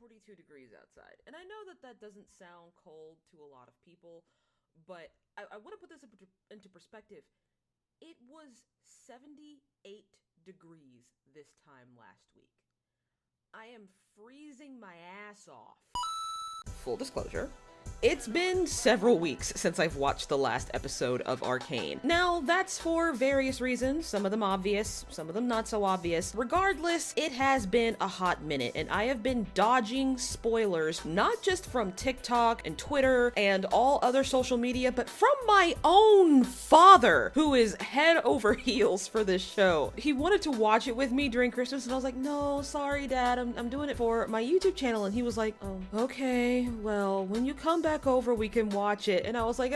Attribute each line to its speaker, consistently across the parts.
Speaker 1: 42 degrees outside. And I know that that doesn't sound cold to a lot of people, but I want to put this into perspective. It was 78 degrees this time last week. I am freezing my ass off. Full disclosure, it's been several weeks since I've watched the last episode of Arcane. Now, that's for various reasons, some of them obvious, some of them not so obvious. Regardless, it has been a hot minute, and I have been dodging spoilers, not just from TikTok and Twitter and all other social media, but from my own father, who is head over heels for this show. He wanted to watch it with me during Christmas, and I was like, no, sorry, Dad, I'm doing it for my YouTube channel. And he was like, oh, okay, well, when you come back over, we can watch it. And I was like,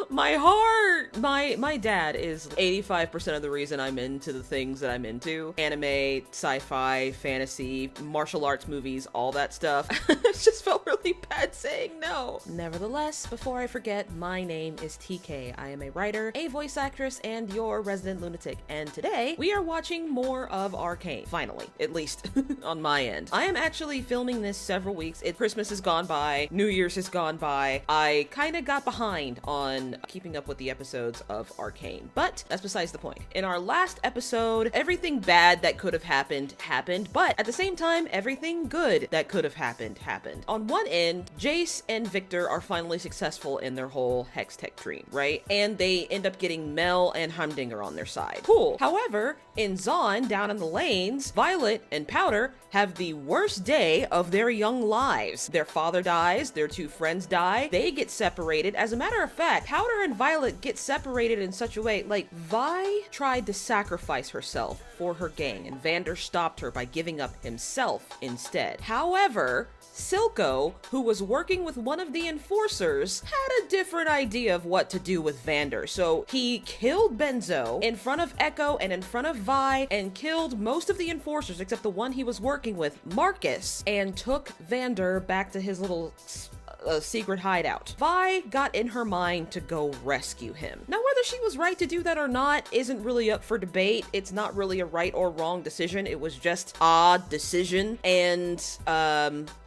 Speaker 1: my heart. My dad is 85% of the reason I'm into the things that I'm into. Anime, sci-fi, fantasy, martial arts movies, all that stuff. It just felt really bad saying no. Nevertheless, before I forget, my name is TK. I am a writer, a voice actress, and your resident lunatic. And today, we are watching more of Arcane. Finally, at least on my end. I am actually filming this several weeks. Christmas has gone by, New Year's has gone by. I kind of got behind on keeping up with the episodes of Arcane, but that's besides the point. In our last episode, everything bad that could have happened, but at the same time, everything good that could have happened. On one end, JAYCE and Victor are finally successful in their whole Hextech dream, right? And they end up getting Mel and Humdinger on their side. Cool. However, in Zaun, down in the lanes, Violet and Powder have the worst day of their young lives. Their father dies, their two friends die, they get separated. As a matter of fact, Powder and Violet get separated in such a way, like, Vi tried to sacrifice herself for her gang, and Vander stopped her by giving up himself instead. However, Silco, who was working with one of the enforcers, had a different idea of what to do with Vander. So he killed Benzo in front of Echo and in front of Vi, and killed most of the enforcers except the one he was working with, Marcus, and took Vander back to his little secret hideout. Vi got in her mind to go rescue him. Now, whether she was right to do that or not isn't really up for debate. It's not really a right or wrong decision. It was just a decision, and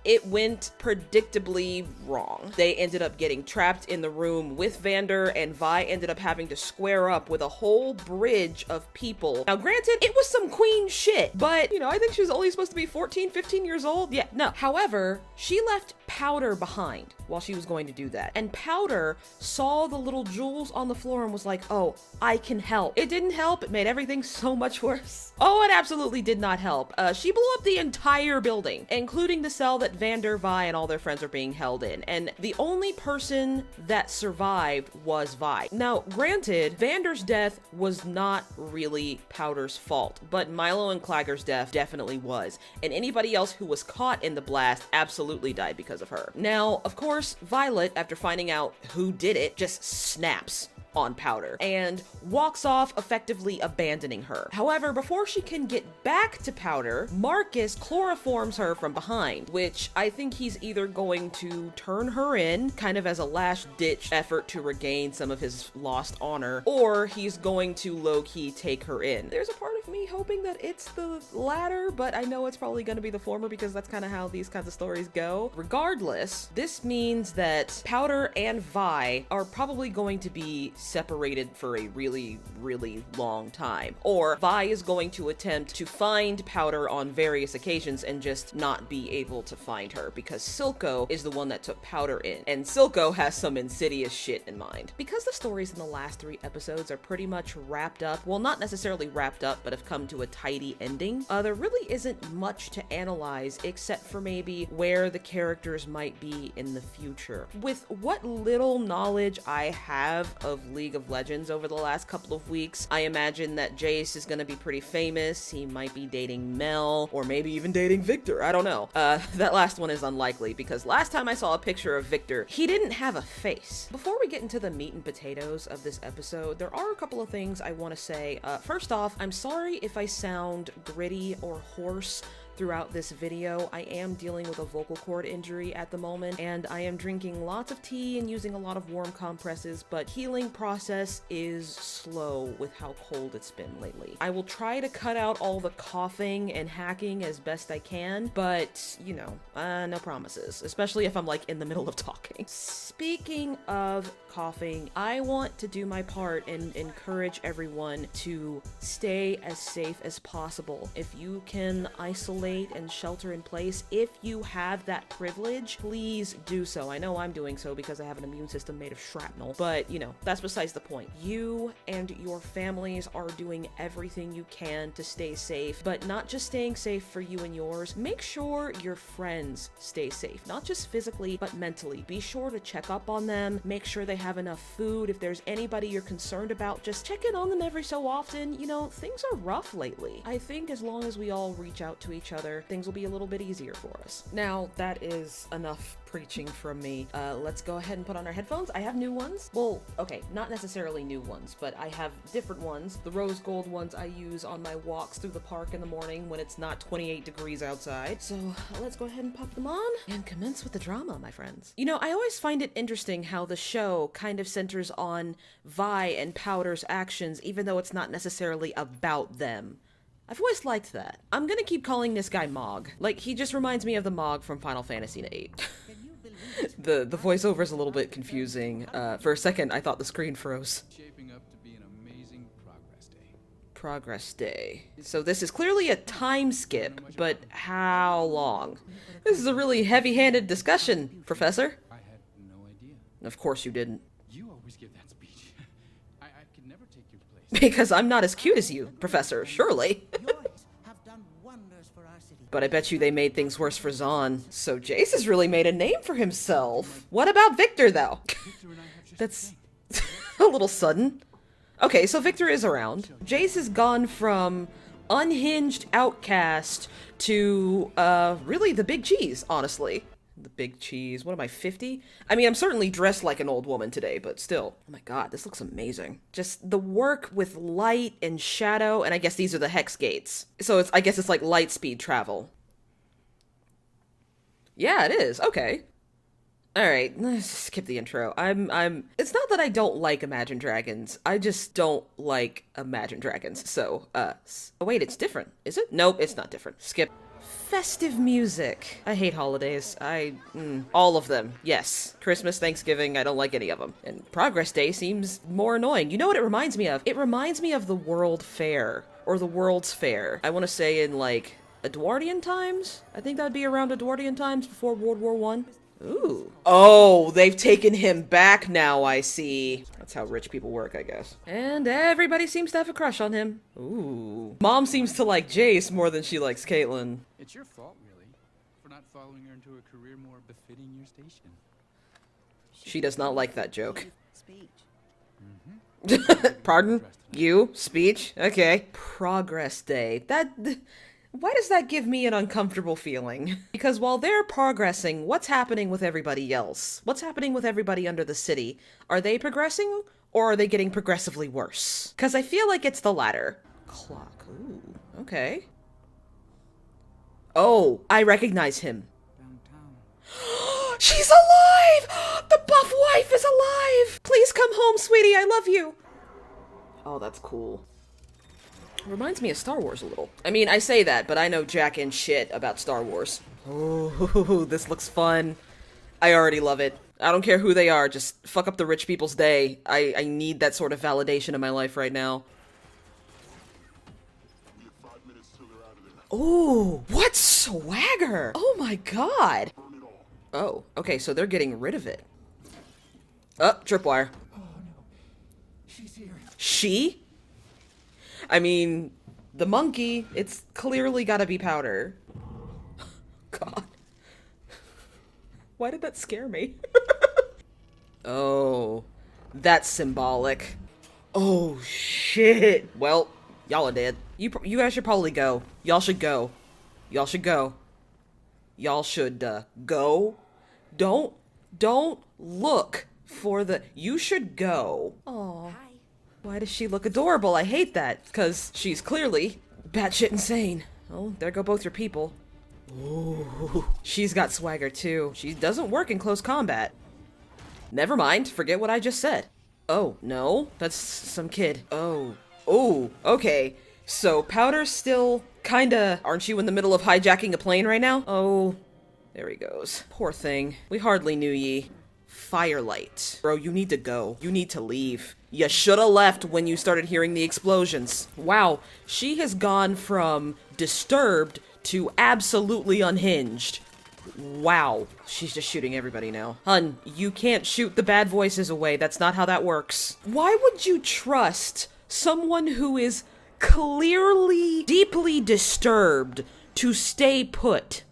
Speaker 1: it went predictably wrong. They ended up getting trapped in the room with Vander, and Vi ended up having to square up with a whole bridge of people. Now, granted, it was some queen shit, but, you know, I think she was only supposed to be 14, 15 years old. Yeah, no. However, she left Powder behind while she was going to do that. And Powder saw the little jewels on the floor and was like, oh, I can help. It didn't help. It made everything so much worse. Oh, it absolutely did not help. She blew up the entire building, including the cell that Vander, Vi, and all their friends are being held in. And the only person that survived was Vi. Now, granted, Vander's death was not really Powder's fault, but Milo and Clagger's death definitely was. And anybody else who was caught in the blast absolutely died because of her. Now, of course, Violet, after finding out who did it, just snaps on Powder and walks off, effectively abandoning her. However, before she can get back to Powder, Marcus chloroforms her from behind, which I think he's either going to turn her in, kind of as a last-ditch effort to regain some of his lost honor, or he's going to low-key take her in. There's a part of me hoping that it's the latter, but I know it's probably going to be the former because that's kind of how these kinds of stories go. Regardless, this means that Powder and Vi are probably going to be separated for a really, really long time. Or Vi is going to attempt to find Powder on various occasions and just not be able to find her because Silco is the one that took Powder in. And Silco has some insidious shit in mind. Because the stories in the last 3 episodes are pretty much wrapped up, well, not necessarily wrapped up, but have come to a tidy ending, there really isn't much to analyze except for maybe where the characters might be in the future. With what little knowledge I have of League of Legends over the last couple of weeks, I imagine that JAYCE is gonna be pretty famous. He might be dating Mel, or maybe even dating Victor. I don't know. That last one is unlikely, because last time I saw a picture of Victor, he didn't have a face. Before we get into the meat and potatoes of this episode, there are a couple of things I want to say. First off, I'm sorry if I sound gritty or hoarse. throughout this video, I am dealing with a vocal cord injury at the moment, and I am drinking lots of tea and using a lot of warm compresses, but healing process is slow with how cold it's been lately. I will try to cut out all the coughing and hacking as best I can, but, you know, no promises, especially if I'm like in the middle of talking. Speaking of coughing, I want to do my part and encourage everyone to stay as safe as possible. If you can isolate and shelter in place, if you have that privilege, please do so. I know I'm doing so because I have an immune system made of shrapnel, but you know, that's besides the point. You and your families are doing everything you can to stay safe, but not just staying safe for you and yours. Make sure your friends stay safe, not just physically, but mentally. Be sure to check up on them, make sure they have enough food. If there's anybody you're concerned about, just check in on them every so often. You know, things are rough lately. I think as long as we all reach out to each other, things will be a little bit easier for us. Now, that is enough preaching from me. Let's go ahead and put on our headphones. I have new ones. Well, okay, not necessarily new ones, but I have different ones. The rose gold ones I use on my walks through the park in the morning when it's not 28 degrees outside. So let's go ahead and pop them on and commence with the drama, my friends. You know, I always find it interesting how the show kind of centers on Vi and Powder's actions, even though it's not necessarily about them. I've always liked that. I'm gonna keep calling this guy Mog. Like, he just reminds me of the Mog from Final Fantasy VIII. The voiceover is a little bit confusing. For a second, I thought the screen froze.
Speaker 2: Shaping up to be an amazing progress day.
Speaker 1: Progress day. So this is clearly a time skip, but how long? This is a really heavy-handed discussion, Professor.
Speaker 2: I had no idea.
Speaker 1: Of course you didn't.
Speaker 2: You always give that speech. I could never take your place.
Speaker 1: Because I'm not as cute as you, Professor, surely.
Speaker 3: Have done wonders for our city.
Speaker 1: But I bet you they made things worse for Zahn. So JAYCE has really made a name for himself. What about Victor, though?
Speaker 2: Victor and I have just
Speaker 1: That's a little sudden. Okay, so Victor is around. JAYCE has gone from unhinged outcast to, really the big cheese, honestly. The big cheese. What am I, 50? I mean, I'm certainly dressed like an old woman today, but still. Oh my god, this looks amazing. Just the work with light and shadow, and I guess these are the hex gates. So I guess it's like light speed travel. Yeah, it is. Okay. Alright, let's skip the intro. It's not that I don't like Imagine Dragons, I just don't like Imagine Dragons, so, oh wait, it's different, is it? Nope, it's not different. Skip. Festive music. I hate holidays. All of them. Yes. Christmas, Thanksgiving, I don't like any of them. And Progress Day seems more annoying. You know what it reminds me of? It reminds me of the World Fair, or the World's Fair. I want to say in, like, Edwardian times? I think that would be around Edwardian times before World War I. Ooh. Oh, they've taken him back now, I see. That's how rich people work, I guess. And everybody seems to have a crush on him. Ooh. Mom seems to like JAYCE more than she likes Caitlyn.
Speaker 2: It's your fault, really, for not following her into a career more befitting your station.
Speaker 1: She does not like that joke.
Speaker 3: Speech.
Speaker 1: Pardon? You? Speech? Okay. Progress Day. Why does that give me an uncomfortable feeling? Because while they're progressing, what's happening with everybody else? What's happening with everybody under the city? Are they progressing, or are they getting progressively worse? Because I feel like it's the latter. Clock. Ooh, okay. Oh, I recognize him.
Speaker 2: Downtown.
Speaker 1: She's alive! The buff wife is alive! Please come home, sweetie, I love you! Oh, that's cool. Reminds me of Star Wars a little. I mean, I say that, but I know jack and shit about Star Wars. Oh, this looks fun. I already love it. I don't care who they are, just fuck up the rich people's day. I need that sort of validation in my life right now. Oh, what swagger! Oh my god! Oh, okay, so they're getting rid of it. Oh, tripwire.
Speaker 3: Oh no. She's here.
Speaker 1: She? I mean, the monkey, it's clearly gotta be Powder. God. Why did that scare me? Oh, that's symbolic. Oh, shit. Well, y'all are dead. You guys should probably go. Y'all should go. Y'all should go. Y'all should, go. Don't look for the... You should go. Aw.
Speaker 3: Hi.
Speaker 1: Why does she look adorable? I hate that, because she's clearly batshit insane. Oh, there go both your people. Ooh, she's got swagger too. She doesn't work in close combat. Never mind, forget what I just said. Oh, no, that's some kid. Oh, okay. So Powder's still kinda, aren't you in the middle of hijacking a plane right now? Oh, there he goes. Poor thing. We hardly knew ye. Firelight. Bro, you need to go. You need to leave. You shoulda left when you started hearing the explosions. Wow, she has gone from disturbed to absolutely unhinged. Wow, she's just shooting everybody now. Hun, you can't shoot the bad voices away. That's not how that works. Why would you trust someone who is clearly deeply disturbed to stay put?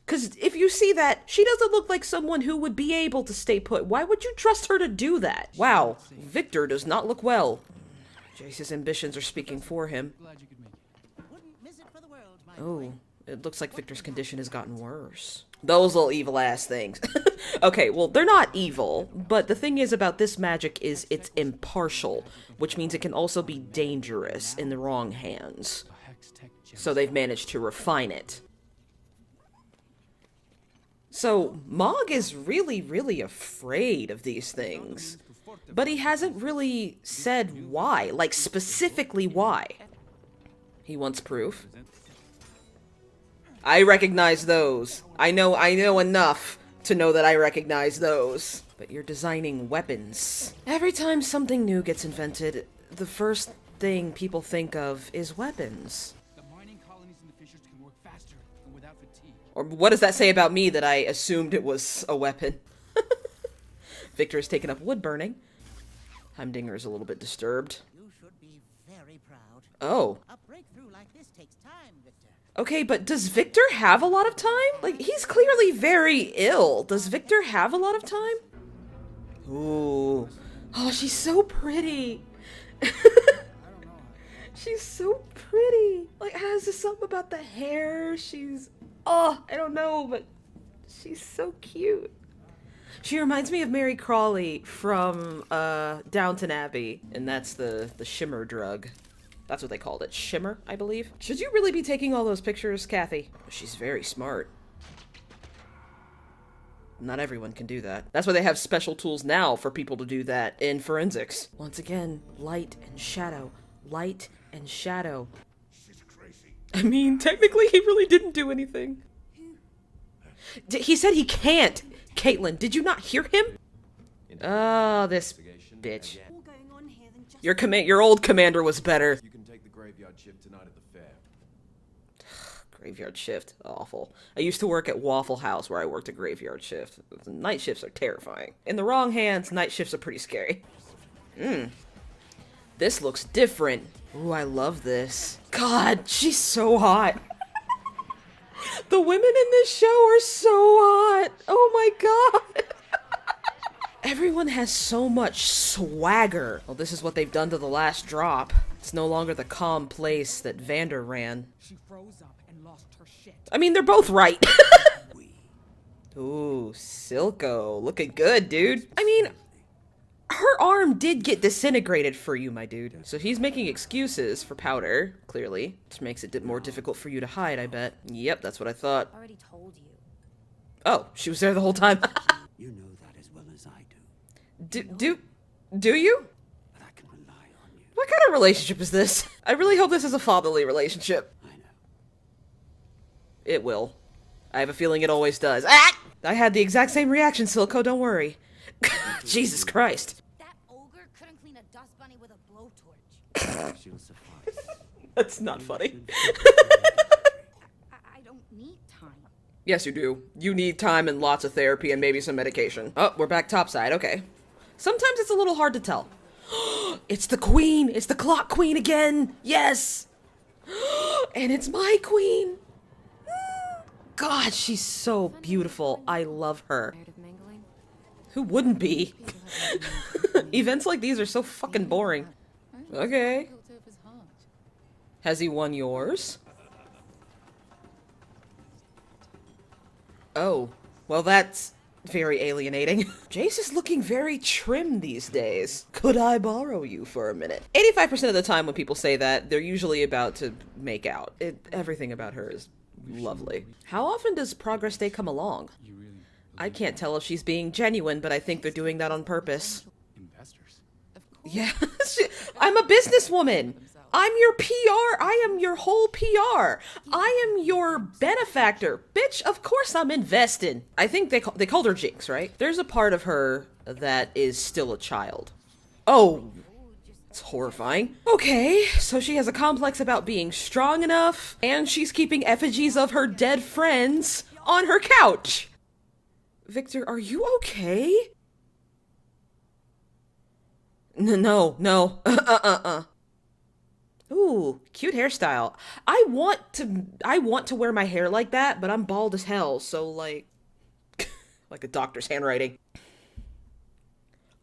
Speaker 1: Because if you see that, she doesn't look like someone who would be able to stay put. Why would you trust her to do that? Wow, Victor does not look well. JAYCE's ambitions are speaking for him.
Speaker 2: Glad you could make it.
Speaker 3: Wouldn't miss it for the world, my
Speaker 1: Oh,
Speaker 3: boy.
Speaker 1: it looks like Victor's condition has gotten worse. Those little evil-ass things. Okay, well, they're not evil, but the thing is about this magic is it's impartial, which means it can also be dangerous in the wrong hands.
Speaker 2: A hex tech gem.
Speaker 1: So they've managed to refine it. So, Mog is really, really afraid of these things. But he hasn't really said why, like specifically why. He wants proof. I recognize those. I know enough to know that I recognize those. But you're designing weapons. Every time something new gets invented, the first thing people think of is weapons.
Speaker 2: The mining colonies in the fissures can work faster and without fatigue.
Speaker 1: Or what does that say about me that I assumed it was a weapon? Victor has taken up wood burning. Heimdinger's a little bit disturbed.
Speaker 3: You should be very proud.
Speaker 1: Oh.
Speaker 3: A breakthrough like this takes time, Victor.
Speaker 1: Okay, but does Victor have a lot of time? Like, he's clearly very ill. Does Victor have a lot of time? Ooh. Oh, she's so pretty. She's so pretty. Like, has this something about the hair? She's... Oh, I don't know, but she's so cute. She reminds me of Mary Crawley from Downton Abbey, and that's the shimmer drug. That's what they called it. Shimmer, I believe. Should you really be taking all those pictures, Kathy? She's very smart. Not everyone can do that. That's why they have special tools now for people to do that in forensics. Once again, light and shadow. Light and shadow.
Speaker 4: She's crazy.
Speaker 1: I mean, technically he really didn't do anything. He said he can't. Caitlin, did you not hear him? Oh, this bitch. Your old commander was better.
Speaker 4: You can take the graveyard shift tonight at the fair.
Speaker 1: Graveyard shift, awful. I used to work at Waffle House where I worked a graveyard shift. Night shifts are terrifying. In the wrong hands, night shifts are pretty scary. This looks different. Ooh, I love this. God, she's so hot. The women in this show are so hot. Oh my god. Everyone has so much swagger. Well, this is what they've done to the last drop. It's no longer the calm place that Vander ran.
Speaker 5: She froze up and lost her shit.
Speaker 1: I mean, they're both right. Ooh, Silco. Looking good, dude. I mean, her arm did get disintegrated for you, my dude. So he's making excuses for Powder, clearly. Which makes it more difficult for you to hide, I bet. Yep, that's what I thought.
Speaker 6: Already told you.
Speaker 1: Oh, she was there the whole time.
Speaker 7: You know that as well as I do.
Speaker 1: Do you?
Speaker 7: But I can rely on you.
Speaker 1: What kind of relationship is this? I really hope this is a fatherly relationship.
Speaker 7: I know.
Speaker 1: It will. I have a feeling it always does. Ah! I had the exact same reaction, Silco, don't worry. Jesus Christ.
Speaker 6: That ogre couldn't clean a dust bunny with a blowtorch.
Speaker 7: She'll suffice.
Speaker 1: That's not funny.
Speaker 6: I don't need time.
Speaker 1: Yes, you do. You need time and lots of therapy and maybe some medication. Oh, we're back topside, okay. Sometimes it's a little hard to tell. It's the queen! It's the clock queen again! Yes! And it's my queen! God, she's so beautiful. I love her.
Speaker 6: Tired of mingling?
Speaker 1: Who wouldn't be? Events like these are so fucking boring. Okay. Has he won yours? Oh. Well, that's very alienating. JAYCE is looking very trim these days. Could I borrow you for a minute? 85% of the time when people say that, they're usually about to make out. Everything about her is Lovely. How often does Progress Day come along?
Speaker 2: You really
Speaker 1: I can't tell if she's being genuine, but I think they're doing that on purpose.
Speaker 2: investors?
Speaker 1: Yeah, I'm a businesswoman. I'm your PR. I am your whole PR. I am your benefactor. Bitch, of course I'm investing. I think they called her Jinx, right? There's a part of her that is still a child. Oh, it's horrifying. Okay, so she has a complex about being strong enough, and she's keeping effigies of her dead friends on her couch. Victor, are you okay? No. Ooh, cute hairstyle. I want to wear my hair like that, but I'm bald as hell, so like a doctor's handwriting.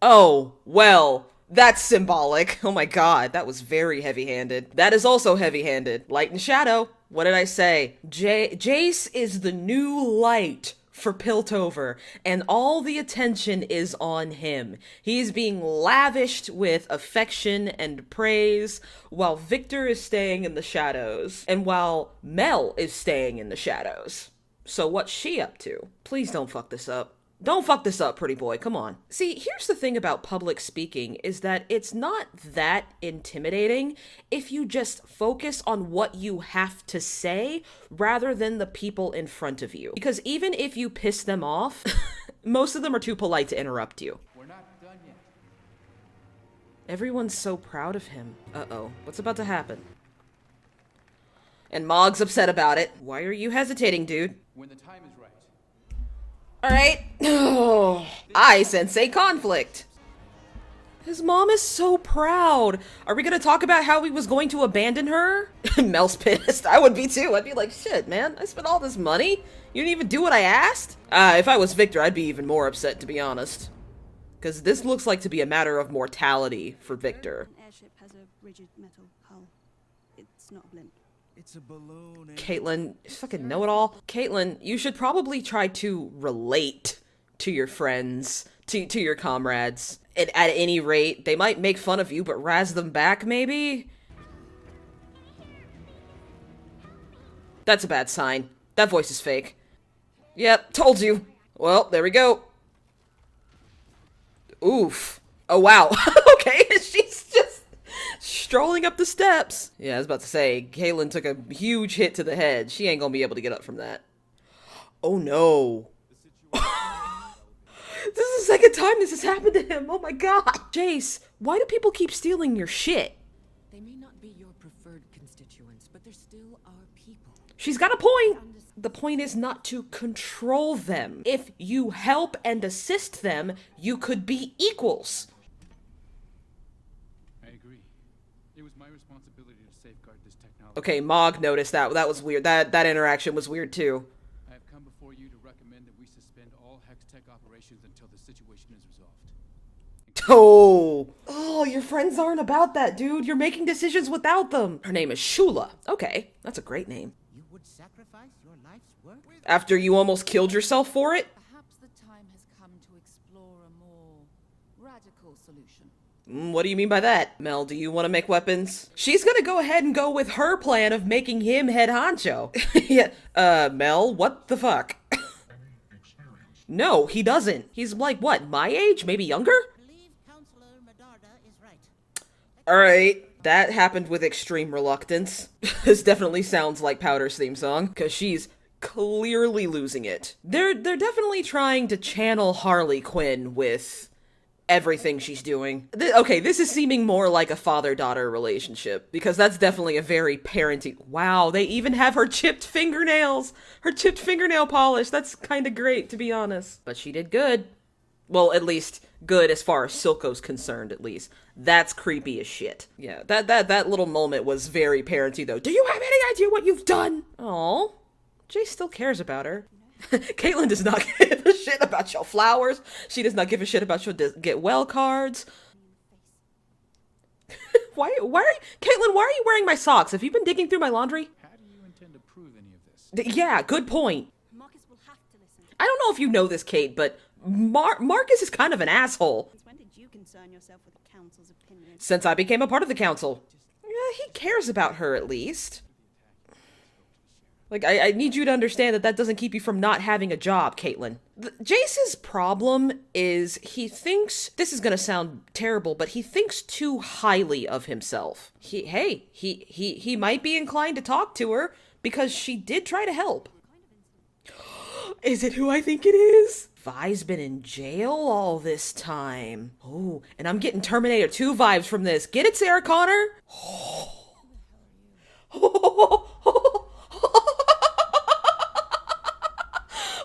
Speaker 1: Oh, well, that's symbolic. Oh my god, that was very heavy-handed. That is also heavy-handed. Light and shadow. What did I say? Jace is the new light for Piltover, and all the attention is on him. He's being lavished with affection and praise, while Victor is staying in the shadows, and while Mel is staying in the shadows. So what's she up to? Please don't fuck this up. Don't fuck this up, pretty boy, come on. See, here's the thing about public speaking, is that it's not that intimidating if you just focus on what you have to say rather than the people in front of you. Because even if you piss them off, most of them are too polite to interrupt you.
Speaker 2: We're not done yet.
Speaker 1: Everyone's so proud of him. Uh-oh, what's about to happen? And Mog's upset about it. Why are you hesitating, dude?
Speaker 2: When the time is right.
Speaker 1: Alright. Oh, I sense a conflict. His mom is so proud. Are we gonna talk about how he was going to abandon her? Mel's pissed. I would be too. I'd be like, shit, man. I spent all this money. You didn't even do what I asked? If I was Victor, I'd be even more upset, to be honest. Because this looks like to be a matter of mortality for Victor.
Speaker 8: An airship has a rigid metal hull. It's not a blimp.
Speaker 4: It's a balloon.
Speaker 1: Caitlin, fucking know-it-all. Caitlin, you should probably try to relate to your friends, to your comrades. At any rate, they might make fun of you, but razz them back, maybe? That's a bad sign. That voice is fake. Yep, told you. Well, there we go. Oof. Oh, wow. Okay, she's just strolling up the steps. Yeah, I was about to say, Caitlin took a huge hit to the head. She ain't gonna be able to get up from that. Oh no. This is the second time this has happened to him. Oh my god. Jace, why do people keep stealing your shit?
Speaker 5: They may not be your preferred constituents, but they're still our people.
Speaker 1: She's got a point. The point is not to control them. If you help and assist them, you could be equals.
Speaker 2: I agree. It was my responsibility to safeguard this technology.
Speaker 1: Okay, Mog noticed that. That was weird. That interaction was weird too.
Speaker 2: I have come before you to recommend that we suspend all Hex Tech operations until the situation is resolved.
Speaker 1: Oh, your friends aren't about that, dude. You're making decisions without them. Her name is Shula. Okay, that's a great name.
Speaker 3: You would sacrifice your life's work?
Speaker 1: After you almost killed yourself for it?
Speaker 6: Perhaps the time has come to explore a more radical solution.
Speaker 1: What do you mean by that? Mel, do you want to make weapons? She's gonna go ahead and go with her plan of making him head honcho. Yeah, Mel, what the fuck? No, he doesn't. He's like, what, my age? Maybe younger?
Speaker 3: I believe Counselor Medarda is right.
Speaker 1: Alright, that happened with extreme reluctance. This definitely sounds like Powder's theme song, because she's clearly losing it. They're definitely trying to channel Harley Quinn with everything she's doing. Okay, this is seeming more like a father-daughter relationship, because that's definitely a very parenting. Wow, they even have her chipped fingernails! Her chipped fingernail polish! That's kinda great, to be honest. But she did good. Well, at least good as far as Silco's concerned, at least. That's creepy as shit. Yeah, that little moment was very parenty, though. Do you have any idea what you've done? Aw, Jay still cares about her. Caitlin does not give a shit about your flowers. She does not give a shit about your get well cards. Why are you, Caitlin, why are you wearing my socks? Have you been digging through my laundry?
Speaker 2: How do you intend to prove any of this?
Speaker 1: Yeah, good point.
Speaker 8: Marcus will have to listen.
Speaker 1: I don't know if you know this, Kate, but Marcus is kind of an asshole.
Speaker 8: When did you concern yourself with the council's opinion?
Speaker 1: Since I became a part of the council. Yeah, he cares about her at least. Like, I need you to understand that that doesn't keep you from not having a job, Caitlin. Jace's problem is he thinks, this is gonna sound terrible, but he thinks too highly of himself. He might be inclined to talk to her because she did try to help. Is it who I think it is? Vi's been in jail all this time. Oh, and I'm getting Terminator 2 vibes from this. Get it, Sarah Connor?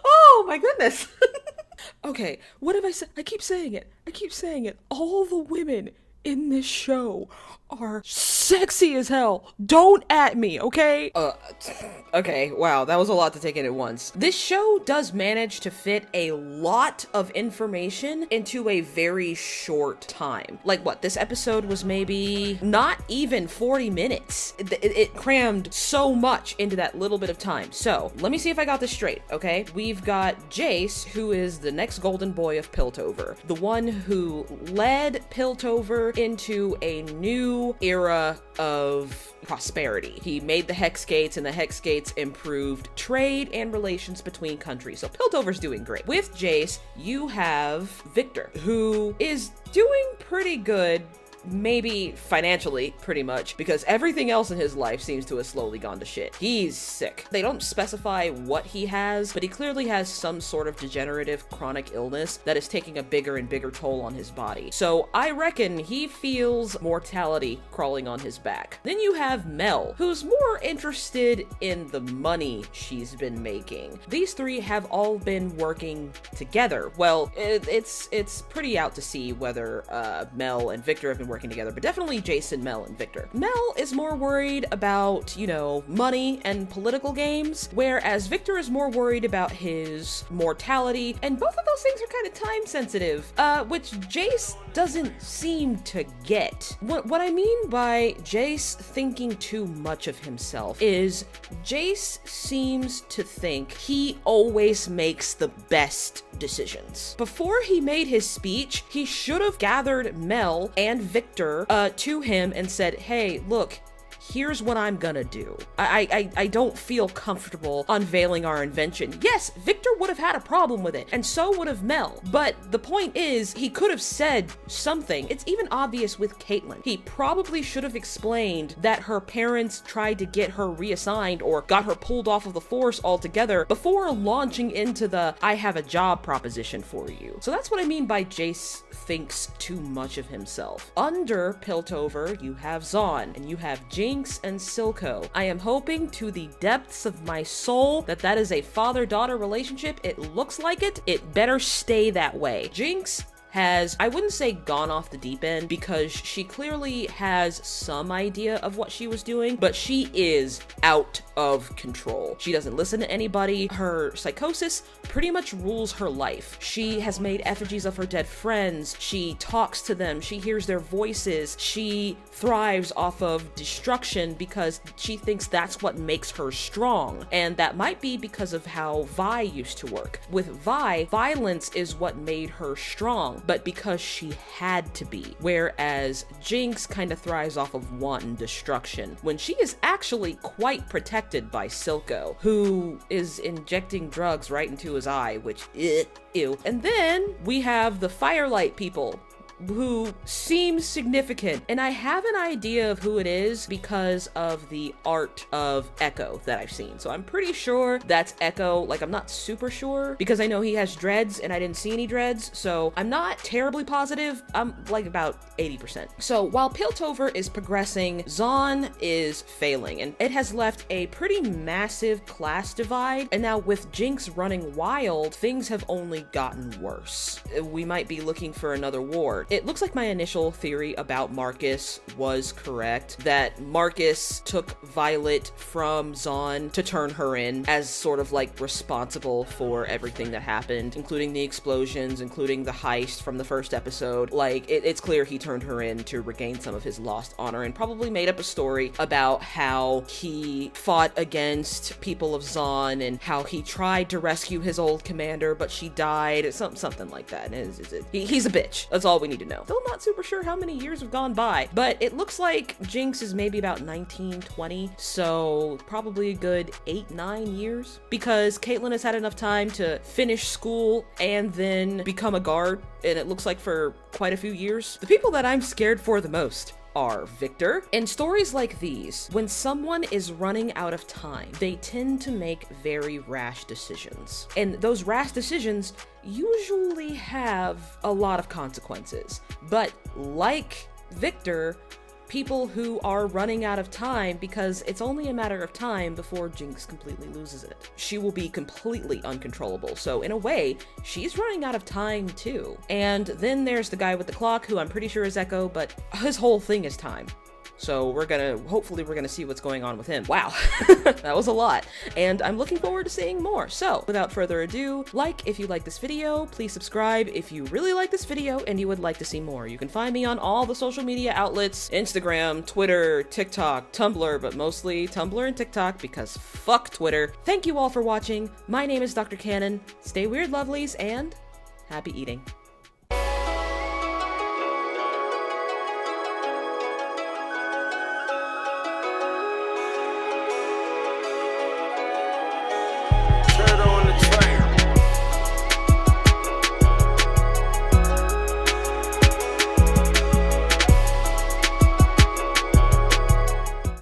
Speaker 1: Oh my goodness. Okay, what have I said? I keep saying it. All the women in this show are sexy as hell. Don't at me, okay? Okay, wow, that was a lot to take in at once. This show does manage to fit a lot of information into a very short time. Like what, this episode was maybe not even 40 minutes. It crammed so much into that little bit of time. So, let me see if I got this straight, okay? We've got JAYCE, who is the next golden boy of Piltover. The one who led Piltover into a new era of prosperity. He made the Hex Gates, and the Hex Gates improved trade and relations between countries. So Piltover's doing great. With JAYCE, you have Victor, who is doing pretty good, maybe financially, pretty much, because everything else in his life seems to have slowly gone to shit. He's sick. They don't specify what he has, but he clearly has some sort of degenerative chronic illness that is taking a bigger and bigger toll on his body. So I reckon he feels mortality crawling on his back. Then you have Mel, who's more interested in the money she's been making. These three have all been working together. Well, it's pretty out to see whether Mel and Victor have been working together, but definitely Jason, Mel, and Victor. Mel is more worried about, you know, money and political games, whereas Victor is more worried about his mortality, and both of those things are kind of time sensitive, which JAYCE doesn't seem to get. What I mean by JAYCE thinking too much of himself is JAYCE seems to think he always makes the best decisions. Before he made his speech, he should have gathered Mel and Victor to him and said, hey, look, here's what I'm gonna do. I don't feel comfortable unveiling our invention. Yes, Victor would have had a problem with it, and so would have Mel. But the point is, he could have said something. It's even obvious with Caitlin. He probably should have explained that her parents tried to get her reassigned or got her pulled off of the force altogether before launching into the I have a job proposition for you. So that's what I mean by JAYCE thinks too much of himself. Under Piltover, you have Zahn, and you have Jinx and Silco. I am hoping to the depths of my soul that that is a father-daughter relationship. It looks like it. It better stay that way. Jinx has, I wouldn't say gone off the deep end, because she clearly has some idea of what she was doing, but she is out of control. She doesn't listen to anybody. Her psychosis pretty much rules her life. She has made effigies of her dead friends. She talks to them. She hears their voices. She thrives off of destruction because she thinks that's what makes her strong. And that might be because of how Vi used to work. With Vi, violence is what made her strong, but because she had to be. Whereas Jinx kind of thrives off of wanton destruction, when she is actually quite protected by Silco, who is injecting drugs right into his eye, which, ew. And then we have the Firelight people, who seems significant, and I have an idea of who it is because of the art of Echo that I've seen. So I'm pretty sure that's Echo. Like, I'm not super sure because I know he has dreads and I didn't see any dreads, so I'm not terribly positive. I'm like about 80%. So while Piltover is progressing, Zahn is failing, and it has left a pretty massive class divide, and now with Jinx running wild, things have only gotten worse. We might be looking for another war. It looks like my initial theory about Marcus was correct, that Marcus took Violet from Zahn to turn her in as sort of like responsible for everything that happened, including the explosions, including the heist from the first episode. Like, it's clear he turned her in to regain some of his lost honor, and probably made up a story about how he fought against people of Zahn and how he tried to rescue his old commander, but she died, something like that. He's a bitch. That's all we need need to know. Still not super sure how many years have gone by, but it looks like Jinx is maybe about 19, 20, so probably a good 8, 9 years, because Caitlyn has had enough time to finish school and then become a guard, and it looks like for quite a few years. The people that I'm scared for the most are Victor. In stories like these, when someone is running out of time, they tend to make very rash decisions. And those rash decisions usually have a lot of consequences. But like Victor, people who are running out of time because it's only a matter of time before Jinx completely loses it. She will be completely uncontrollable. So in a way, she's running out of time too. And then there's the guy with the clock, who I'm pretty sure is Echo, but his whole thing is time. So hopefully we're gonna see what's going on with him. Wow, that was a lot. And I'm looking forward to seeing more. So without further ado, like if you like this video, please subscribe if you really like this video and you would like to see more. You can find me on all the social media outlets, Instagram, Twitter, TikTok, Tumblr, but mostly Tumblr and TikTok because fuck Twitter. Thank you all for watching. My name is Dr. Canon. Stay weird, lovelies, and happy eating.